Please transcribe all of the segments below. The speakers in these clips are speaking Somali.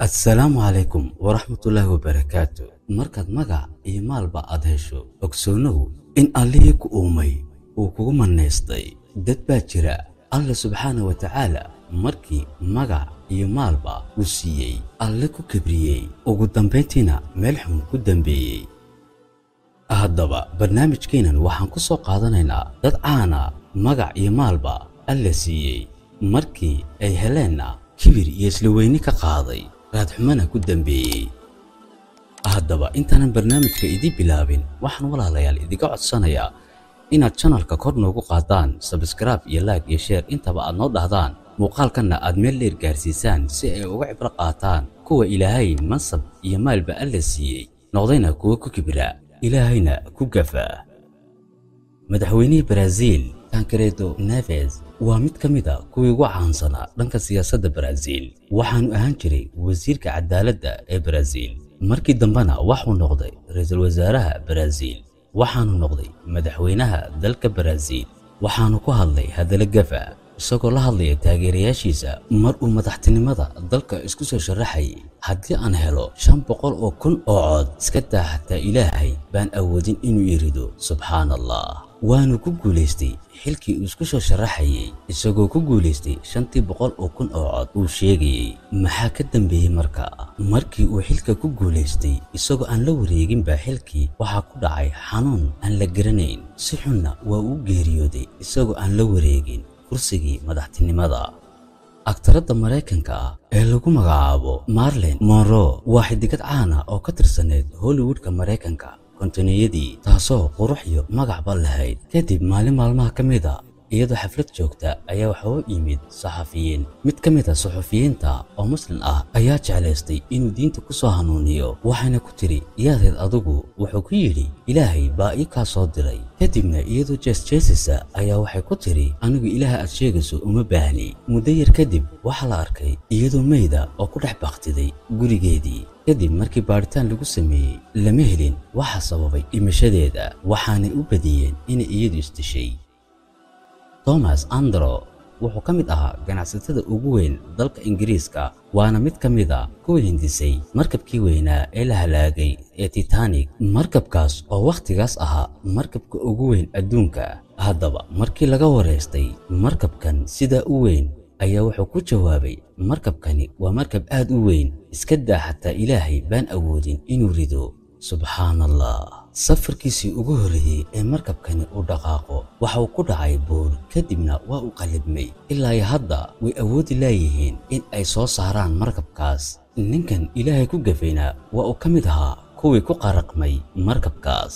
السلام عليكم ورحمة الله وبركاته. مركز مقع إيمال بعد هشو أكسونو إن الله كأومي وكو من نيستي دد باجرا الله سبحانه وتعالى مركي مقع إيمال با وسيي الله كبريي وقدام بيتنا ملحم قدام بيي هادبا برنامج كينا وحان كسو قادنينا دد عانا مقع إيمال با الله سيي مركي أي هلينا كبير يسلويني كقاضي raad xumana ku dambeeyay. Haddaba intaanan barnaamijka idin bilaabin waxaan walaalayaal idiga codsanayaa inaad channelka kor noogu qaadaan subscribe iyo like iyo share intaba aad noo dhahdaan muuqaalkana aad meel dheer gaarsiisaan si ay uga cibro qaataan kuwa Ilaahay mansab iyo maalba alla siiyay noqdayna kuwa ku kibra Ilaahayna ku gafa. madaxweynihii Brazil Tancredo Neves waa mid ka mid ah kuwii ugu caansanaa dhanka siyaasadda Brazil waxaanu ahaan jiray wasiirka cadaaladda ee Brazil markii dambena waxuu noqday ra'iisul wasaaraha Brazil waxaanu noqday madaxweynaha dalka Brazil waxaanu ku hadlay hadallo gafa isagoo la hadlaya taageerayaashiisa mar uu madaxtinimada dalka isku soo sharaxay haddii aan helo 500,000 oo cod iska taa xataa Ilaahay baan awoodin inuu irido subhanallah waanu ku guuleystay xilkii uu isku soo sharaxay isagoo ku guuleystay 500,000 oo cod uu sheegay maxaa ka dambeeyay markii uu xilka ku guuleystay isagoo aan la wareegin baa xilkii waxa ku dhacay xanuun aan la garanayn si xunna waa uu geeriyooday isagoo aan la wareegin kursigii madaxtinimada. aktarada Mareykanka ee lagu magacaabo Marilyn Monroe waa xidigad caan ah oo ka tirsaneyd Hollywoodka Mareykanka kontoniyadii taasoo qurux iyo magac ba lahayd kadib maalmaha ka mid ah iyadoo xaflad joogta ayaa waxa uu yimid saxafiyiin mid ka mid ah saxafiyiinta oo muslim ah ayaa jeclaystay inuu diinta ku soo hanuuniyo waxayna ku tiri yaadeed adigu wuxuu ku yiri Ilaahay baa ii ka soo diray kadibna iyadoo jeesjeesisa ayaa waxay ku tiri anigu Ilaahay aad sheegayso uma baahni muddo yar kadib waxa la arkay iyadoo meeyda oo ku dhex baqtiday gurigeedii kadib markii baaritaan lagu sameeyay lama helin waxa sababay dhimashadeeda waxaanay u badiyeen in iyadu istishay. Thomas Andro wuxuu ka mid ahaa ganacsatada ugu weyn dalka Ingiriiska waana mid ka mid ah kuwa hindisay markabkii weynaa ee la halaagay ee Titanic markabkaas oo waqtigaas ahaa markabka ugu weyn adduunka. haddaba markii laga wareystay markabkan sida u weyn ayaa wuxuu ku jawaabay markabkani waa markab aad u weyn iska daa xataa Ilaahay baan awoodin inuu rido subhanallah. safarkiisii ugu horeeyay ee markabkani uu dhaqaaqo waxa uu ku dhacay buur kadibna waa uu qalibmay ilaa hadda way awoodi leeyihiin in ay soo saaraan markabkaas. ninkan Ilaahay ku gafayna waa uu ka mid ahaa kuwii ku qaraqmay markabkaas.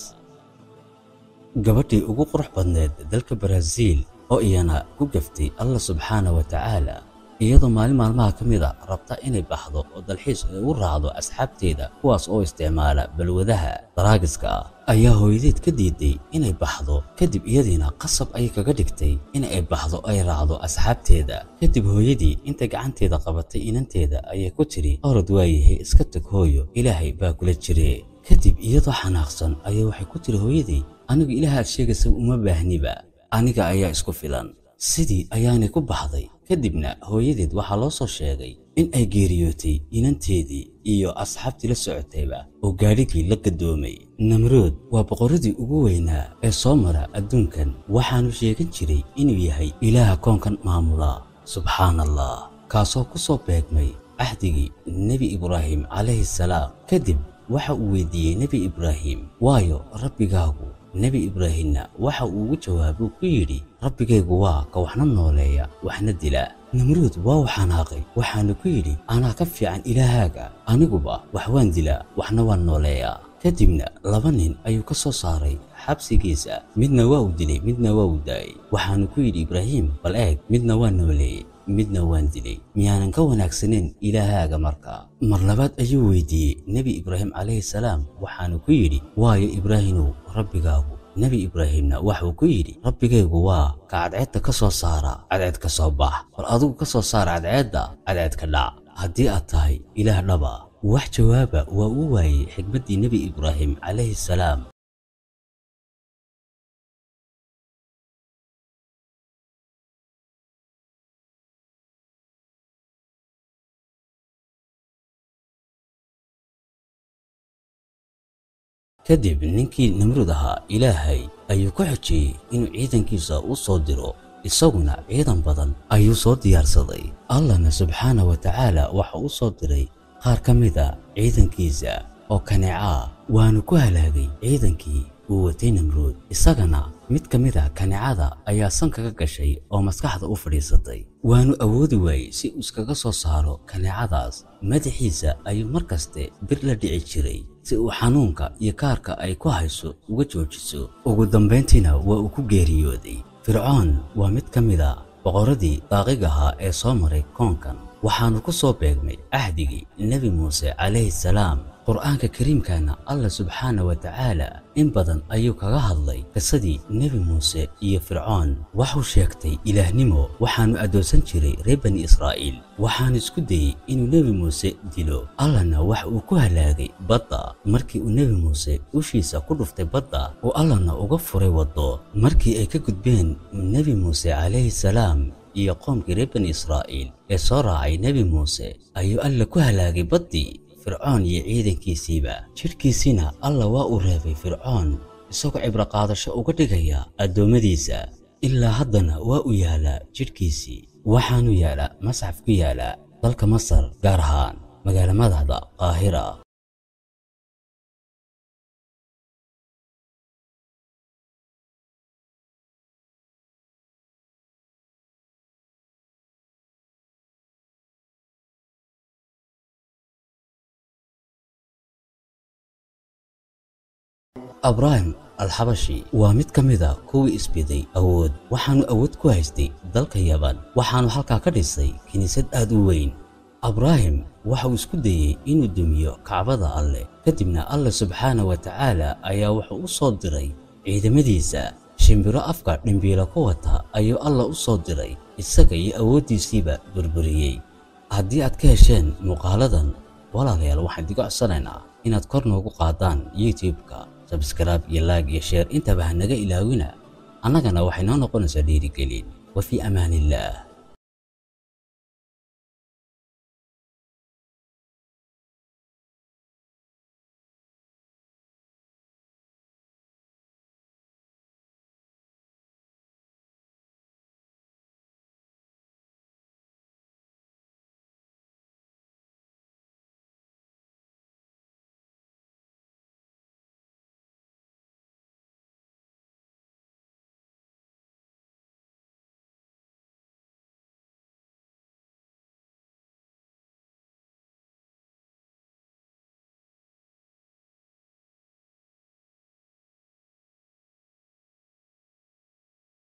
gabadhii ugu qurux badneed dalka Brazil oo iyana ku gaftay Allah subhanahu wa ta'ala iyadoo maalmaha ka mid ah rabta inay baxdo oo dalxiis u raacdo asxaabteeda kuwaas oo isticmaala balwadaha daraagiska ayaa hooyadeed ka diiday inay baxdo kadib iyadiina qasab ay kaga dhigtay in ay baxdo ay raacdo asxaabteeda kadib hooyadii inta gacanteeda qabatay inanteeda ayay ku tiri orod waayahay iska tag hooyo Ilaahay baa kula jire kadib iyadoo xanaaqsan ayay waxay ku tiri hooyadii anigu Ilaahay sheegaysa uma baahniba aniga ayaa isku filan sidii ayaanay ku baxday kadibna hooyadeed waxa loo soo sheegay in ay geeriyootay inanteedii iyo asxaabtii la socotayba oo gaarigii la gadoomay. Namrud waa boqoradii ugu weynaa ee soo mara adduunkan waxaanu sheegan jiray inuu yahay Ilaaha koonkan maamula subhanallah kaasoo ku soo beegmay ahdigii Nabi Ibrahim alayhi salaam. kadib waxa uu weydiiyay Nabi Ibrahim waayo rabbigaagu Nabi Ibrahimna waxa uu ugu jawaabay ku yiri rabbigaygu waa ka waxna nooleeya waxna dila. Namrud waa xanaaqay waxaanu ku yiri ana ka fiican Ilaahaaga aniguba wax waan dila waxna waan nooleeya. kadibna laba nin ayuu ka soo saaray xabsigiisa midna waa u dilay midna waa u daayay waxaanu ku yiri Ibrahim bal eeg midna waa nooleeyay midna waan dilay miyaanan ka wanaagsaneyn Ilaahaaga markaa. mar labaad ayuu weydiiyay Nabi Ibrahim alayhi salaam waxaanu ku yiri waayo Ibraahimow rabbigaagu. Nabi Ibrahimna wuxuu ku yiri rabbigaygu waa ka cadceedda ka soo saara cadceed ka soo bax bal adigu ka soo saar cadceedda cadceed ka dhac haddii aad tahay Ilaah dhaba. wax jawaaba waa uu waayay xigmadii Nabi Ibrahim alayhi salaam. kadib ninkii Namruud ahaa Ilaahay ayuu ku xujiyey inuu ciidankiisa u soo diro, isaguna ciidan badan ayuu soo diyaarsaday. Allahna subxaanahu wa tacaala waxa uu soo diray qaar ka mid ah ciidankiisa oo kaneeca waanu ku halaagay ciidankii uu watay Namruud. Isagana mid ka mid ah kaneecada ayaa sanka ka gashay oo maskaxda u fadhiisatay, waanu awoodi waayey si uu iskaga soo saaro kaneecadaas. Madaxiisa ayuu markaste bir la dhici jiray si uu xanuunka iyo kaarka ay ku hayso uga joojiso. Ugu dambeyntiina waa uu ku geeriyooday. Fircoon waa mid ka mid ah boqoradii daaqiga ahaa ee soo maray koonkan, waxaanu ku soo beegmay ahdigii Nebi Muuse calayhi salaam. Qur'aanka kariimkana Allah subxaanahu wa tacaala in badan ayuu kaga hadlay qisadii Nebi Muuse iyo Fircoon. Wuxuu sheegtay ilaahnimo, waxaanu adoonsan jiray reer bani Israa'iil, waxaanu isku dayey inuu Nebi Muuse dilo. Allahna waxa uu ku halaagay badda markii uu Nebi Muuse ushiisa ku dhuftay badda oo Allahna uga furay waddo. Markii ay ka gudbeen Nebi Muuse calayhi salaam iyo qoomkii reer bani Israa'iil ee soo raacay Nebi Muuse, ayuu Allah ku halaagay baddii Fircoon iyo ciidankiisiiba. Jidhkiisina Allah waa uu reebay Fircoon, isagoo cibro qaadasho uga dhigaya addoommadiisa. Ilaa haddana waa uu yaalaa jidhkiisii, waxaanu yaalaa masxaf ku yaala dalka Masar, gaar ahaan magaala madaxda Qaahira. Ibrahim al-Habashi waa mid ka mid ah kuwii isbiday awood, waxaanu awood ku haystay dalka Yaban, waxaanu halkaa ka dhisay kiniisad aad u weyn. Ibrahim waxa uu isku dayey inuu dumiyo Kacbada Alle, kadibna Allah subxaanahu wa tacaala ayaa wuxuu u soo diray ciidamadiisa. Shimbiro afka dhimbiilo ku wata ayuu Allah u soo diray, isaga iyo awooddiisiiba burburiyey. Haddii aad ka hesheen muuqaaladan, walaalayaal waxaan idiga codsanaynaa inaad kor noogu qaadaan YouTube-ka, subscribe iyo like iyo share intaba hanaga ilaawina, annagana waxay noo noqonaysaa dhiirigelin. Wa fi amaanillah.